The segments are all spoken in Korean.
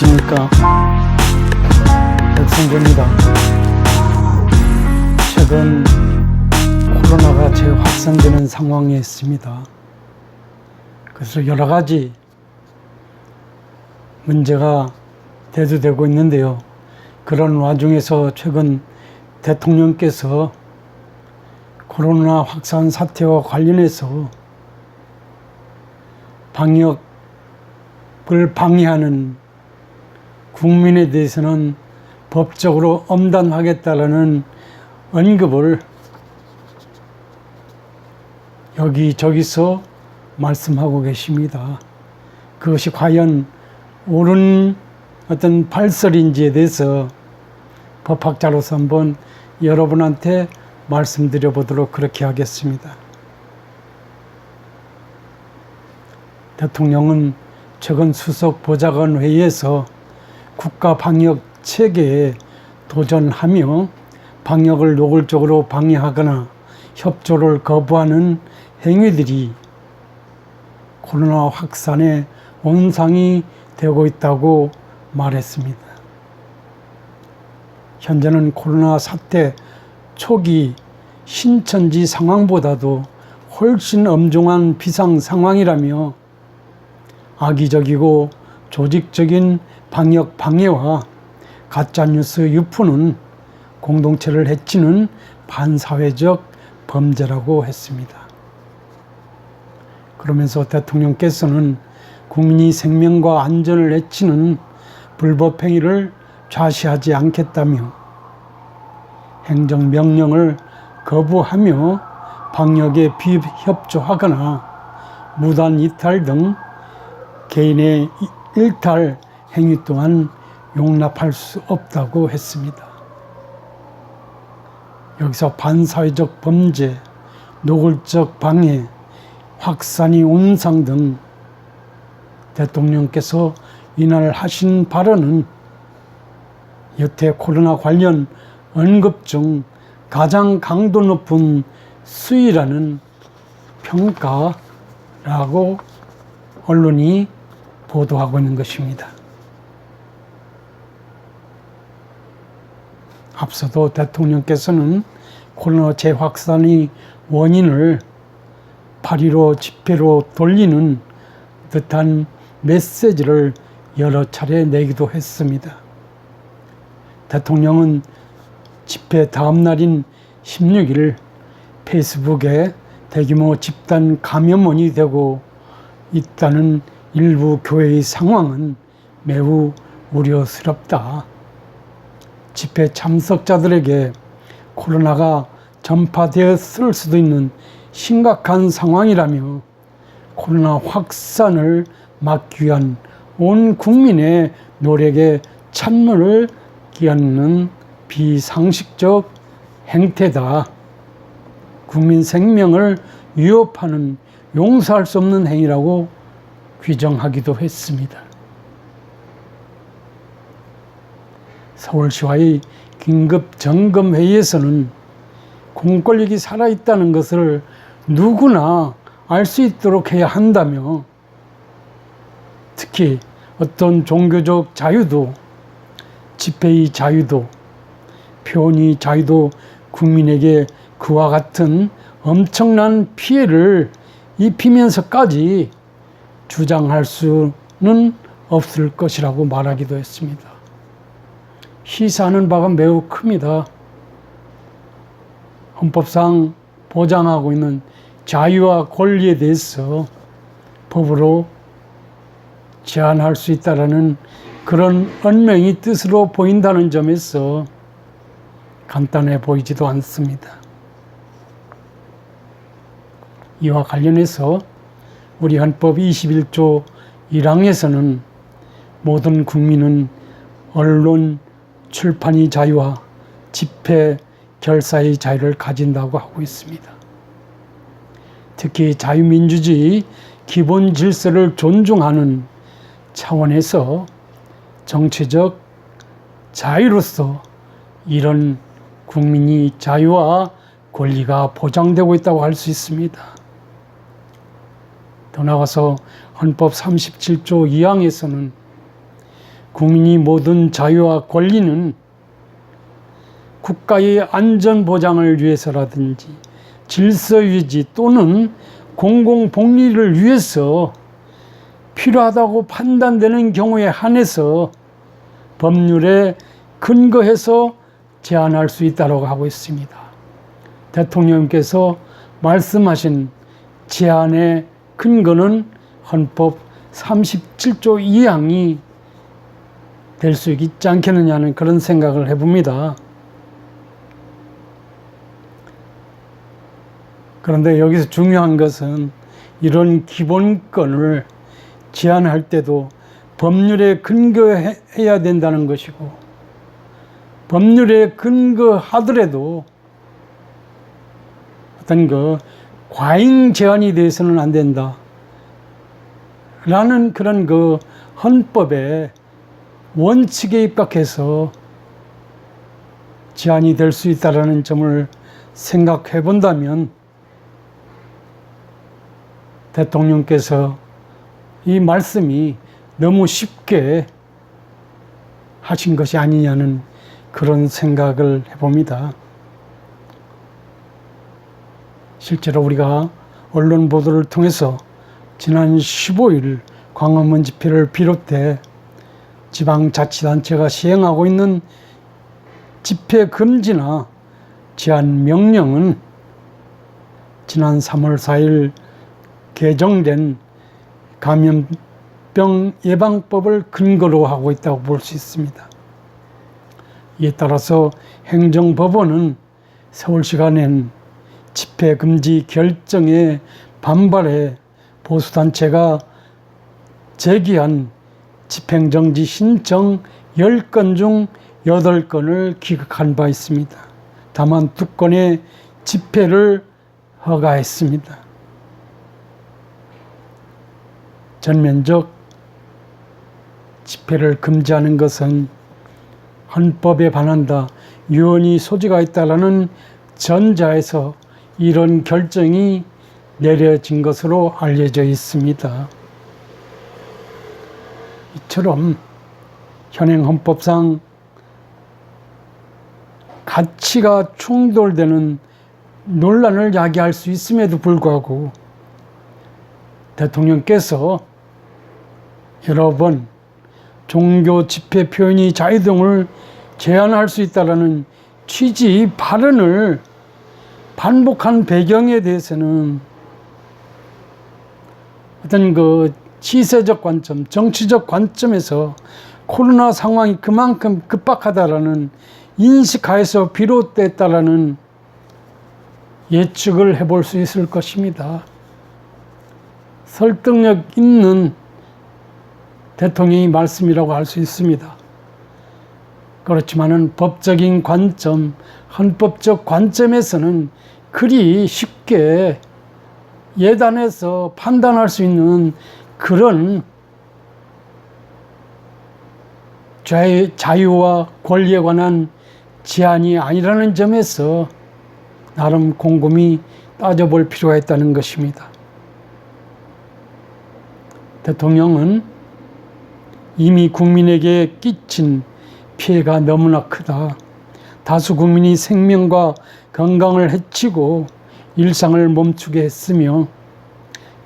안녕하십니까. 백성주입니다. 최근 코로나가 재확산되는 상황에 있습니다. 그래서 여러 가지 문제가 대두되고 있는데요. 그런 와중에서 최근 대통령께서 코로나 확산 사태와 관련해서 방역을 방해하는 국민에 대해서는 법적으로 엄단하겠다라는 언급을 여기저기서 말씀하고 계십니다. 그것이 과연 옳은 어떤 발설인지에 대해서 법학자로서 한번 여러분한테 말씀드려 보도록 그렇게 하겠습니다. 대통령은 최근 수석 보좌관 회의에서 국가 방역 체계에 도전하며 방역을 노골적으로 방해하거나 협조를 거부하는 행위들이 코로나 확산의 원상이 되고 있다고 말했습니다. 현재는 코로나 사태 초기 신천지 상황보다도 훨씬 엄중한 비상 상황이라며 악의적이고 조직적인 방역 방해와 가짜뉴스 유포는 공동체를 해치는 반사회적 범죄라고 했습니다. 그러면서 대통령께서는 국민이 생명과 안전을 해치는 불법 행위를 좌시하지 않겠다며 행정명령을 거부하며 방역에 비협조하거나 무단 이탈 등 개인의 일탈 행위 또한 용납할 수 없다고 했습니다. 여기서 반사회적 범죄, 노골적 방해, 확산이 온상 등 대통령께서 이날 하신 발언은 여태 코로나 관련 언급 중 가장 강도 높은 수위라는 평가라고 언론이 보도하고 있는 것입니다. 앞서도 대통령께서는 코로나 재확산의 원인을 8.15 집회로 돌리는 듯한 메시지를 여러 차례 내기도 했습니다. 대통령은 집회 다음 날인 16일 페이스북에 대규모 집단 감염원이 되고 있다는 일부 교회의 상황은 매우 우려스럽다. 집회 참석자들에게 코로나가 전파되었을 수도 있는 심각한 상황이라며 코로나 확산을 막기 위한 온 국민의 노력에 찬물을 끼얹는 비상식적 행태다. 국민 생명을 위협하는 용서할 수 없는 행위라고 규정하기도 했습니다. 서울시와의 긴급 점검 회의에서는 공권력이 살아있다는 것을 누구나 알 수 있도록 해야 한다며 특히 어떤 종교적 자유도 집회의 자유도 표현의 자유도 국민에게 그와 같은 엄청난 피해를 입히면서까지 주장할 수는 없을 것이라고 말하기도 했습니다. 시사하는 바가 매우 큽니다. 헌법상 보장하고 있는 자유와 권리에 대해서 법으로 제한할 수 있다는 그런 언명이 뜻으로 보인다는 점에서 간단해 보이지도 않습니다. 이와 관련해서 우리 헌법 21조 1항에서는 모든 국민은 언론, 출판의 자유와 집회, 결사의 자유를 가진다고 하고 있습니다. 특히 자유민주주의 기본 질서를 존중하는 차원에서 정치적 자유로서 이런 국민의 자유와 권리가 보장되고 있다고 할 수 있습니다. 더 나아가서 헌법 37조 2항에서는 국민이 모든 자유와 권리는 국가의 안전 보장을 위해서라든지 질서 유지 또는 공공복리를 위해서 필요하다고 판단되는 경우에 한해서 법률에 근거해서 제한할 수 있다고 하고 있습니다. 대통령께서 말씀하신 제한의 근거는 헌법 37조 2항이 될 수 있지 않겠느냐는 그런 생각을 해봅니다. 그런데 여기서 중요한 것은 이런 기본권을 제한할 때도 법률에 근거해야 된다는 것이고, 법률에 근거하더라도 어떤 과잉 제한이 돼서는 안 된다 라는 그런 헌법의 원칙에 입각해서 제한이 될 수 있다는 점을 생각해 본다면 대통령께서 이 말씀이 너무 쉽게 하신 것이 아니냐는 그런 생각을 해봅니다. 실제로 우리가 언론 보도를 통해서 지난 15일 광화문 집회를 비롯해 지방자치단체가 시행하고 있는 집회 금지나 제한 명령은 지난 3월 4일 개정된 감염병 예방법을 근거로 하고 있다고 볼 수 있습니다. 이에 따라서 행정법원은 서울시가 낸 집회 금지 결정에 반발해 보수단체가 제기한 집행정지 신청 10건 중 8건을 기각한 바 있습니다. 다만 2건의 집회를 허가했습니다. 전면적 집회를 금지하는 것은 헌법에 반한다, 유언이 소지가 있다라는 전자에서 이런 결정이 내려진 것으로 알려져 있습니다. 이처럼 현행 헌법상 가치가 충돌되는 논란을 야기할 수 있음에도 불구하고 대통령께서 여러 번 종교 집회 표현이 자유 등을 제한할 수 있다는 취지 발언을 반복한 배경에 대해서는 어떤 시세적 관점, 정치적 관점에서 코로나 상황이 그만큼 급박하다라는 인식하에서 비롯됐다라는 예측을 해볼 수 있을 것입니다. 설득력 있는 대통령의 말씀이라고 할 수 있습니다. 그렇지만은 법적인 관점, 헌법적 관점에서는 그리 쉽게 예단해서 판단할 수 있는 그런 자유와 권리에 관한 제한이 아니라는 점에서 나름 곰곰이 따져볼 필요가 있다는 것입니다. 대통령은 이미 국민에게 끼친 피해가 너무나 크다. 다수 국민이 생명과 건강을 해치고 일상을 멈추게 했으며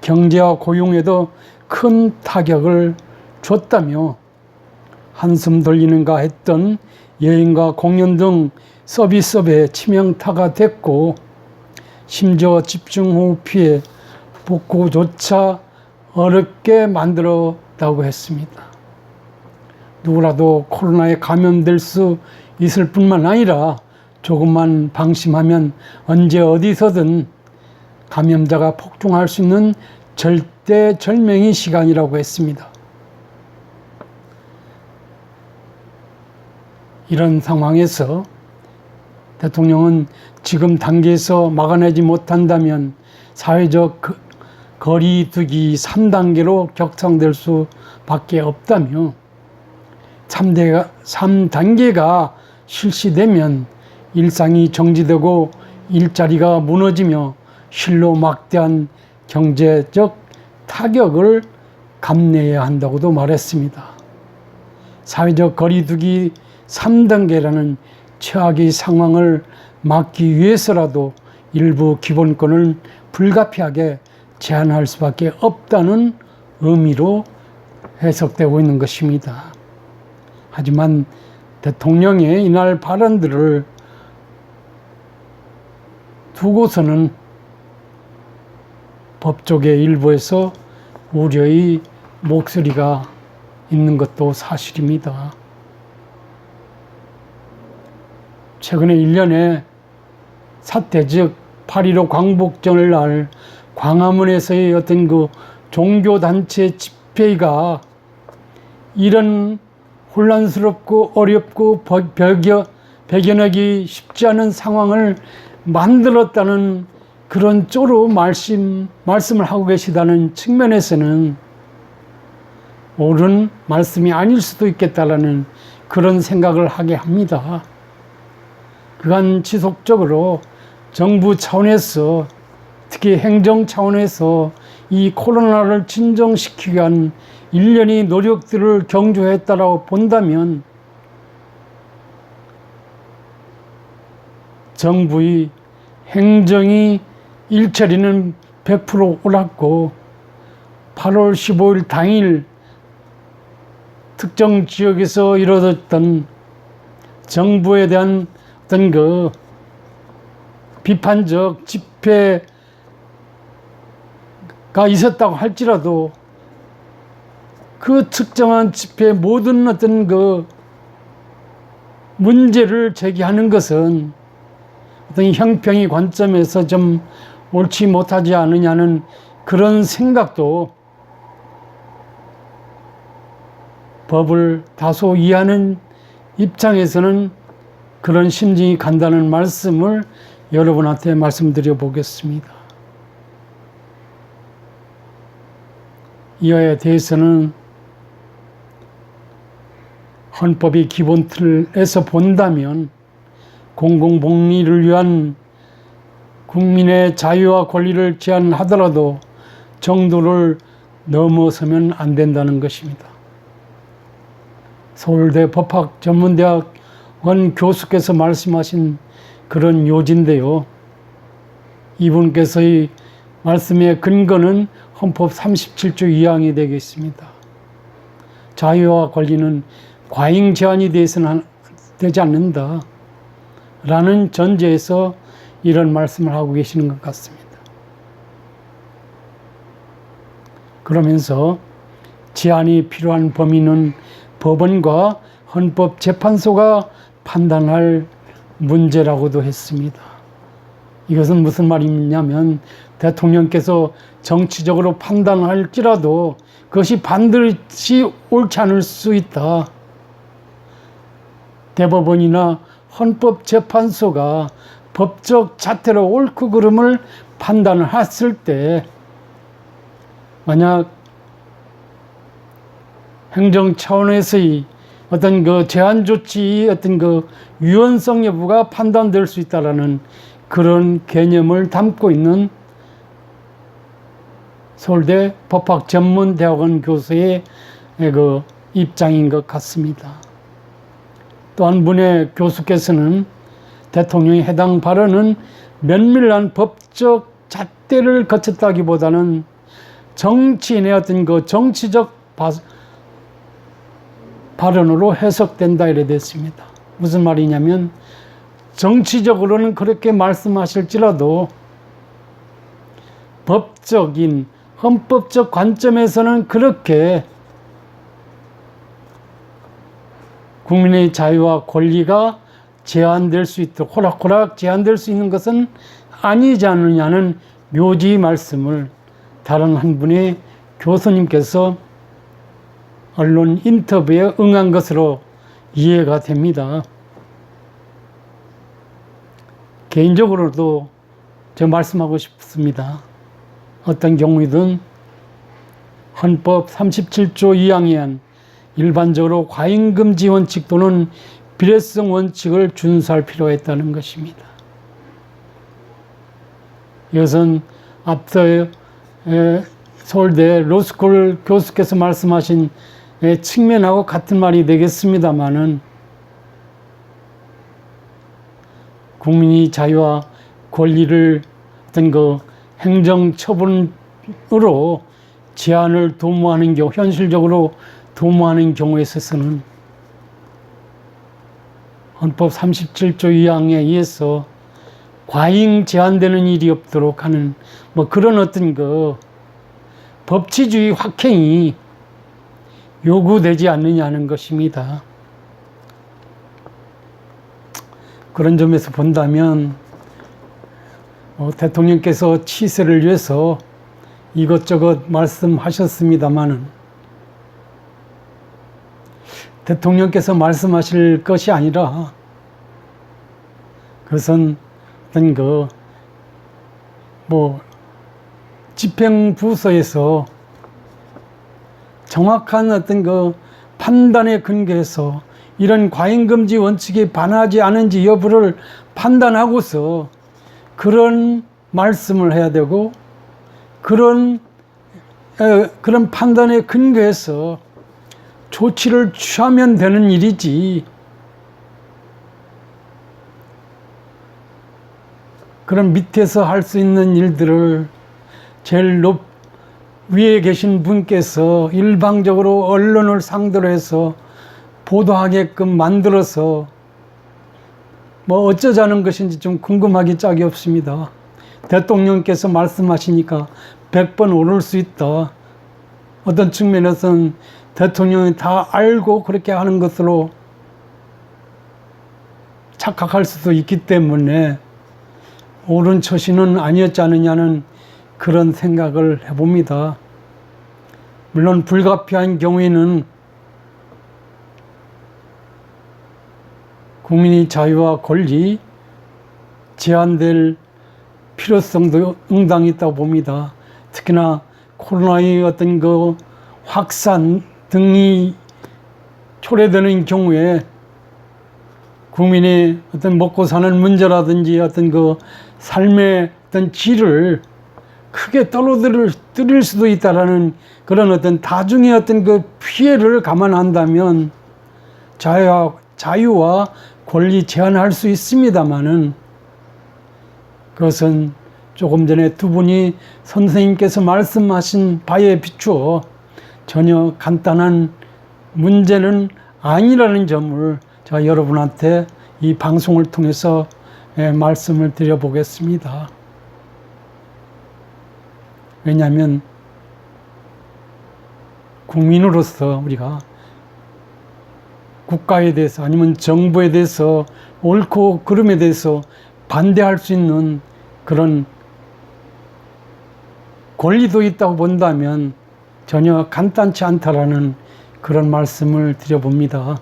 경제와 고용에도 큰 타격을 줬다며 한숨 돌리는가 했던 여행과 공연 등 서비스업에 치명타가 됐고 심지어 집중호우 피해 복구조차 어렵게 만들었다고 했습니다. 누구라도 코로나에 감염될 수 있을 뿐만 아니라 조금만 방심하면 언제 어디서든 감염자가 폭증할 수 있는 절대절명의 시간이라고 했습니다. 이런 상황에서 대통령은 지금 단계에서 막아내지 못한다면 사회적 거리두기 3단계로 격상될 수밖에 없다며 3단계가 실시되면 일상이 정지되고 일자리가 무너지며 실로 막대한 경제적 타격을 감내해야 한다고도 말했습니다. 사회적 거리두기 3단계라는 최악의 상황을 막기 위해서라도 일부 기본권을 불가피하게 제한할 수밖에 없다는 의미로 해석되고 있는 것입니다. 하지만 대통령의 이날 발언들을 두고서는 법조계 일부에서 우려의 목소리가 있는 것도 사실입니다. 최근에 일련의 사태, 즉 8.15 광복절날 광화문에서의 어떤 그 종교단체 집회가 이런 혼란스럽고 어렵고 배겨내기 쉽지 않은 상황을 만들었다는 그런 쪼로 말씀을 하고 계시다는 측면에서는 옳은 말씀이 아닐 수도 있겠다라는 그런 생각을 하게 합니다. 그간 지속적으로 정부 차원에서 특히 행정 차원에서 이 코로나를 진정시키기 위한 일련의 노력들을 경주했다라고 본다면 정부의 행정이 일처리는 100% 옳았고 8월 15일 당일 특정 지역에서 이루어졌던 정부에 대한 어떤 그 비판적 집회가 있었다고 할지라도 그 특정한 집회의 모든 어떤 그 문제를 제기하는 것은 어떤 형평의 관점에서 좀 옳지 못하지 않느냐는 그런 생각도 법을 다소 이해하는 입장에서는 그런 심증이 간다는 말씀을 여러분한테 말씀드려 보겠습니다. 이에 대해서는 헌법의 기본 틀에서 본다면 공공복리를 위한 국민의 자유와 권리를 제한하더라도 정도를 넘어서면 안 된다는 것입니다. 서울대 법학전문대학원 교수께서 말씀하신 그런 요지인데요. 이분께서의 말씀의 근거는 헌법 37조 2항이 되겠습니다. 자유와 권리는 과잉 제한이 되지 않는다 라는 전제에서 이런 말씀을 하고 계시는 것 같습니다. 그러면서 제한이 필요한 범위는 법원과 헌법재판소가 판단할 문제라고도 했습니다. 이것은 무슨 말이냐면 대통령께서 정치적으로 판단할지라도 그것이 반드시 옳지 않을 수 있다. 대법원이나 헌법재판소가 법적 자태로 옳고 그름을 판단을 했을 때 만약 행정 차원에서의 어떤 그 제한 조치의 어떤 그 유연성 여부가 판단될 수 있다라는 그런 개념을 담고 있는 서울대 법학전문대학원 교수의 그 입장인 것 같습니다. 또 한 분의 교수께서는 대통령의 해당 발언은 면밀한 법적 잣대를 거쳤다기보다는 정치인의 어떤 그 정치적 발언으로 해석된다 이래 됐습니다. 무슨 말이냐면 정치적으로는 그렇게 말씀하실지라도 법적인 헌법적 관점에서는 그렇게 국민의 자유와 권리가 제한될 수 있도록 호락호락 제한될 수 있는 것은 아니지 않느냐는 묘지 말씀을 다른 한 분의 교수님께서 언론 인터뷰에 응한 것으로 이해가 됩니다. 개인적으로도 제가 말씀하고 싶습니다. 어떤 경우이든 헌법 37조 2항에 한 일반적으로 과잉금지 원칙 또는 비례성 원칙을 준수할 필요가 있다는 것입니다. 이것은 앞서 서울대 로스쿨 교수께서 말씀하신 측면하고 같은 말이 되겠습니다마는 국민이 자유와 권리를 어떤 그 행정처분으로 제한을 도모하는 경우, 현실적으로 도모하는 경우에 있어서는 헌법 37조 2항에 의해서 과잉 제한되는 일이 없도록 하는 뭐 그런 어떤 그 법치주의 확행이 요구되지 않느냐는 것입니다. 그런 점에서 본다면 대통령께서 치세를 위해서 이것저것 말씀하셨습니다마는 대통령께서 말씀하실 것이 아니라 그것은 어떤 그 집행부서에서 정확한 어떤 그 판단에 근거해서 이런 과잉금지 원칙에 반하지 않은지 여부를 판단하고서 그런 말씀을 해야 되고 그런 판단에 근거해서 조치를 취하면 되는 일이지 그런 밑에서 할 수 있는 일들을 제일 위에 계신 분께서 일방적으로 언론을 상대로 해서 보도하게끔 만들어서 뭐 어쩌자는 것인지 좀 궁금하기 짝이 없습니다. 대통령께서 말씀하시니까 100번 오를 수 있다. 어떤 측면에서는 대통령이 다 알고 그렇게 하는 것으로 착각할 수도 있기 때문에 옳은 처신은 아니었지 않느냐는 그런 생각을 해봅니다. 물론 불가피한 경우에는 국민의 자유와 권리 제한될 필요성도 응당히 있다고 봅니다. 특히나 코로나의 어떤 그 확산 등이 초래되는 경우에 국민의 어떤 먹고 사는 문제라든지 어떤 그 삶의 어떤 질을 크게 떨어뜨릴 수도 있다라는 그런 어떤 다중의 어떤 그 피해를 감안한다면 자유와 권리 제한할 수 있습니다만은 그것은 조금 전에 두 분이 선생님께서 말씀하신 바에 비추어 전혀 간단한 문제는 아니라는 점을 제가 여러분한테 이 방송을 통해서 말씀을 드려보겠습니다. 왜냐하면 국민으로서 우리가 국가에 대해서 아니면 정부에 대해서 옳고 그름에 대해서 반대할 수 있는 그런 권리도 있다고 본다면 전혀 간단치 않다라는 그런 말씀을 드려봅니다.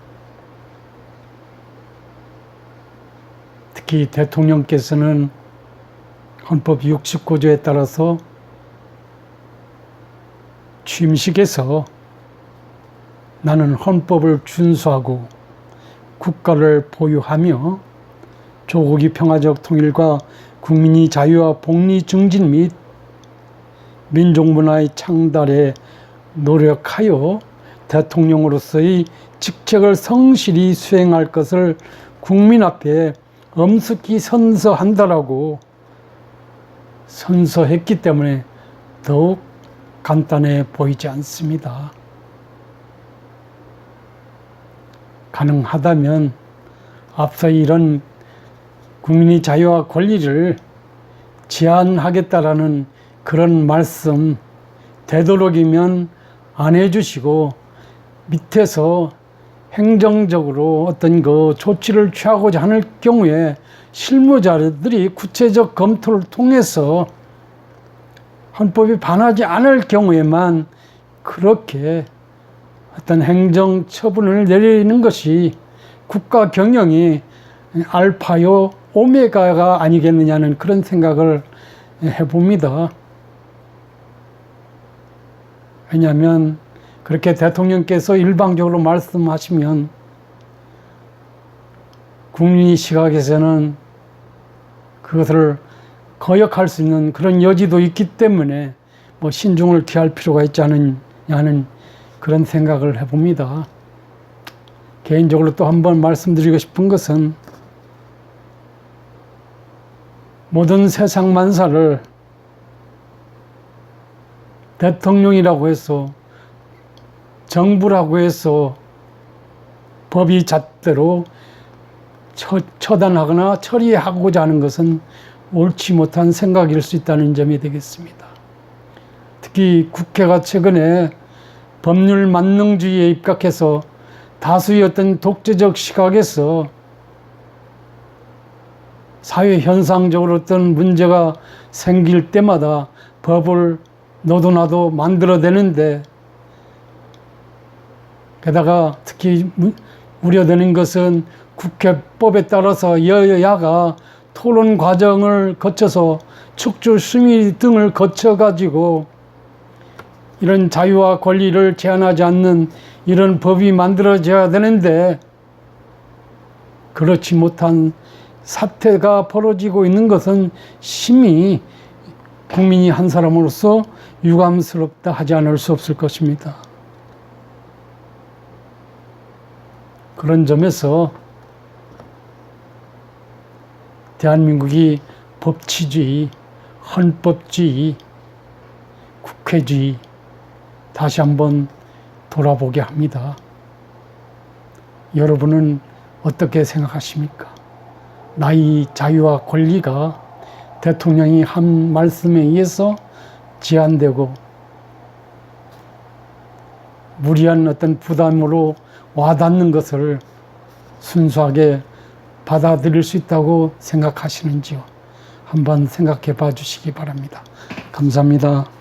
특히 대통령께서는 헌법 69조에 따라서 취임식에서 나는 헌법을 준수하고 국가를 보유하며 조국의 평화적 통일과 국민의 자유와 복리 증진 및 민족문화의 창달에 노력하여 대통령으로서의 직책을 성실히 수행할 것을 국민 앞에 엄숙히 선서한다라고 선서했기 때문에 더욱 간단해 보이지 않습니다. 가능하다면 앞서 이런 국민의 자유와 권리를 제한하겠다라는 그런 말씀 되도록이면 안 해주시고 밑에서 행정적으로 어떤 그 조치를 취하고자 하는 경우에 실무자들이 구체적 검토를 통해서 헌법이 반하지 않을 경우에만 그렇게 어떤 행정 처분을 내리는 것이 국가 경영이 알파요 오메가가 아니겠느냐는 그런 생각을 해봅니다. 왜냐하면 그렇게 대통령께서 일방적으로 말씀하시면 국민의 시각에서는 그것을 거역할 수 있는 그런 여지도 있기 때문에 신중을 기할 필요가 있지 않느냐는 그런 생각을 해봅니다. 개인적으로 또 한번 말씀드리고 싶은 것은 모든 세상 만사를 대통령이라고 해서 정부라고 해서 법이 잣대로 처단하거나 처리하고자 하는 것은 옳지 못한 생각일 수 있다는 점이 되겠습니다. 특히 국회가 최근에 법률 만능주의에 입각해서 다수의 어떤 독재적 시각에서 사회 현상적으로 어떤 문제가 생길 때마다 법을 너도 나도 만들어내는데, 게다가 특히 우려되는 것은 국회법에 따라서 여야가 토론 과정을 거쳐서 축조 심의 등을 거쳐가지고 이런 자유와 권리를 제한하지 않는 이런 법이 만들어져야 되는데, 그렇지 못한 사태가 벌어지고 있는 것은 심히 국민이 한 사람으로서 유감스럽다 하지 않을 수 없을 것입니다. 그런 점에서 대한민국이 법치주의, 헌법주의, 국회주의 다시 한번 돌아보게 합니다. 여러분은 어떻게 생각하십니까? 나의 자유와 권리가 대통령이 한 말씀에 의해서 제한되고 무리한 어떤 부담으로 와닿는 것을 순수하게 받아들일 수 있다고 생각하시는지요? 한번 생각해 봐 주시기 바랍니다. 감사합니다.